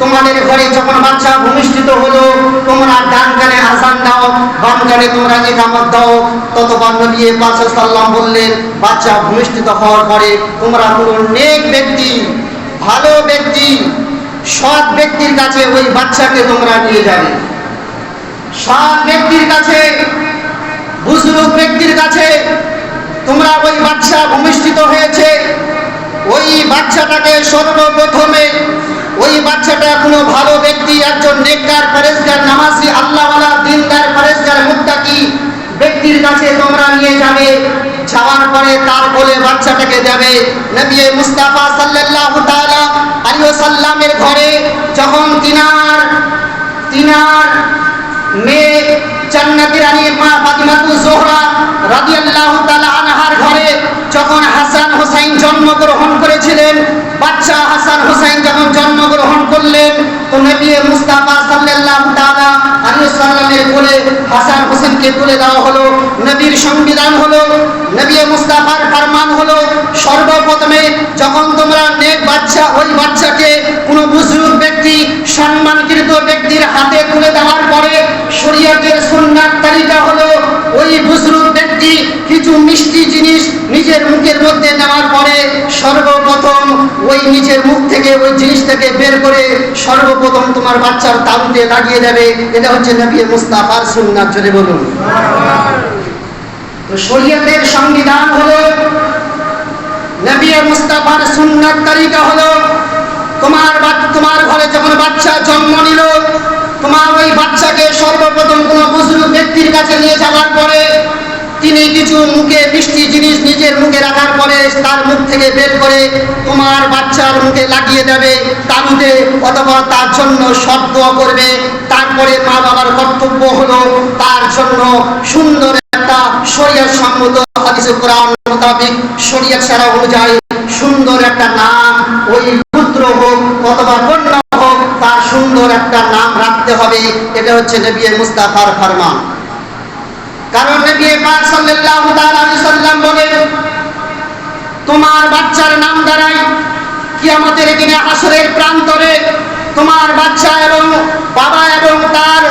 তোমাদের ঘরে যখন বাচ্চা ভূমিষ্ঠিত হলো, তোমরা ডান কানে আযান দাও, বাম কানে তোমরা ইকামত দাও। ততক্ষণ নবী পাক সাল্লাল্লাহু আলাইহি ওয়াসাল্লাম বললেন, বাচ্চা ভূমিষ্ঠিত হওয়ার পরে তোমরা কোনো নেক ব্যক্তি, ভালো ব্যক্তি, সৎ ব্যক্তির কাছে ওই বাচ্চাকে তোমরা নিয়ে যাবে। সৎ ব্যক্তির কাছে, বুজুর্গ ব্যক্তির কাছে তোমরা ওই বাচ্চা ভূমিষ্ঠিত হয়েছে, ওই বাচ্চাটাকে সর্বপ্রথমে, ওই বাচ্চাটা কোনো ভালো ব্যক্তি, একজন নেককার, পরেজগার, নামাজি, আল্লাহওয়ালা, দিনদার, পরেজগার, মুত্তাকি ব্যক্তির কাছে তোমরা নিয়ে যাবে। যাওয়ার পরে তার কোলে বাচ্চাটাকে দেবে। নবী মুস্তাফা সাল্লাল্লাহু তাআলা আলাইহি ওয়াসাল্লামের ঘরে যখন তিনার মেয়ে জান্নাতি রানী মা ফাতিমাতুজ জোহরা রাদিয়াল্লাহু তাআলা আনহার ঘরে যখন হাসান হুসাইন জন্মগ্রহণ করেছিলেন, বাচ্চা হাসান হুসাইন যখন জন্মগ্রহণ করলেন, তো নবী মুস্তাফা সাল্লাল্লাহু তাআলা আলাইহি ওয়াসাল্লামের কোলে হাসান হুসাইনকে তুলে দেওয়া হলো। নবীর সংবিধান হলো, নবী মুস্তাফার ফরমান হলো, সর্বপ্রথমে যখন তোমরা নেক বাচ্চা, ওই বাচ্চাকে কোনো বুজুর্গ ব্যক্তি, সম্মানকৃত ব্যক্তির হাতে তুলে দেওয়ার পরে শরীয়তের সুন্নাত তরিকা হলো, ওই বুজুর্গ ব্যক্তি কিছু মিষ্টি জিনিস নিজের মুখের মধ্যে নেওয়ার পরে সর্বপ্রথম ওই নিজের মুখ থেকে ওই জিনিসটাকে বের করে সর্বপ্রথম তোমার বাচ্চার তালুতে লাগিয়ে দেবে। এটা হচ্ছে নবী মুস্তাফার সুন্নাত। জোরে বলুন। তো শরীয়তের সংবিধান হলো, নবী মুস্তাফার সুন্নাত তরিকা হলো, তোমার ঘরে যখন বাচ্চা জন্ম নিল, তোমার ওই বাচ্চাকে সর্বপ্রথম কোনো বুজুর্গ ব্যক্তির কাছে নিয়ে যাওয়ার পরে তিনি কিছু মুখে মিষ্টি জিনিস নিজের মুখে রাখার পরে তার মুখ থেকে বের করে তোমার বাচ্চার মুখে লাগিয়ে দেবে তালুতে, অথবা তার জন্য শব্দ করবে। তারপরে মা বাবার কর্তব্য হলো তার জন্য সুন্দর একটা শরীয়ত সম্মত হাদিস কোরআন মোতাবেক, শরীয়ত শরীয়ত অনুযায়ী সুন্দর একটা নাম, ওই পুত্র হোক অথবা কন্যা হোক, তার সুন্দর একটা নাম রাখতে হবে। এটা হচ্ছে নবী মুস্তাফার ফরমান। কারণ নবী পাক সাল্লাল্লাহু তাআলা আলাইহি ওয়াসাল্লাম বলেন, তোমার বাচ্চার নাম দ্বারাই কিয়ামতের দিনে হাসরের প্রান্তরে তোমার বাচ্চা এবং বাবা এবং তার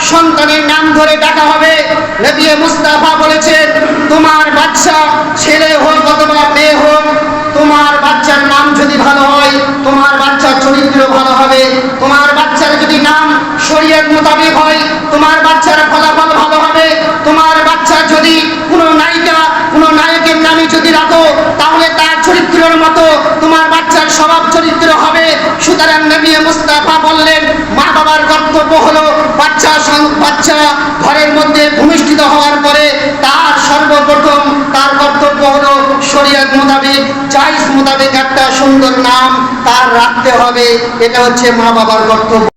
সন্তানের নাম ধরে ডাকা হবে। নবী মুস্তাফা বলেছেন, তোমার বাচ্চা ছেলে হোক অথবা মেয়ে হোক, তোমার বাচ্চার নাম যদি ভালো হয়, তোমার বাচ্চার চরিত্র ভালো হবে। তোমার বাচ্চার যদি নাম শরীয়ত মোতাবেক হয়, তোমার বাচ্চার ফলাফল ভালো হবে। তোমার বাচ্চা যদি কোনো নায়িকা, কোনো নায়কের নামে যদি রাখো, তাহলে তার চরিত্রের মতো তোমার বাচ্চার স্বভাব চরিত্র হবে। সুতরাং নবী মুস্তাফা বললেন, মা বাবার কর্তব্য হলো বাচ্চা ঘরের মধ্যে ভূমিষ্ঠিত হওয়ার পরে তার সর্বপ্রথম তার কর্তব্য হলো শরীয়ত মোতাবেক, জায়েজ মোতাবেক একটা সুন্দর নাম তার রাখতে হবে। এটা হচ্ছে মা বাবার কর্তব্য।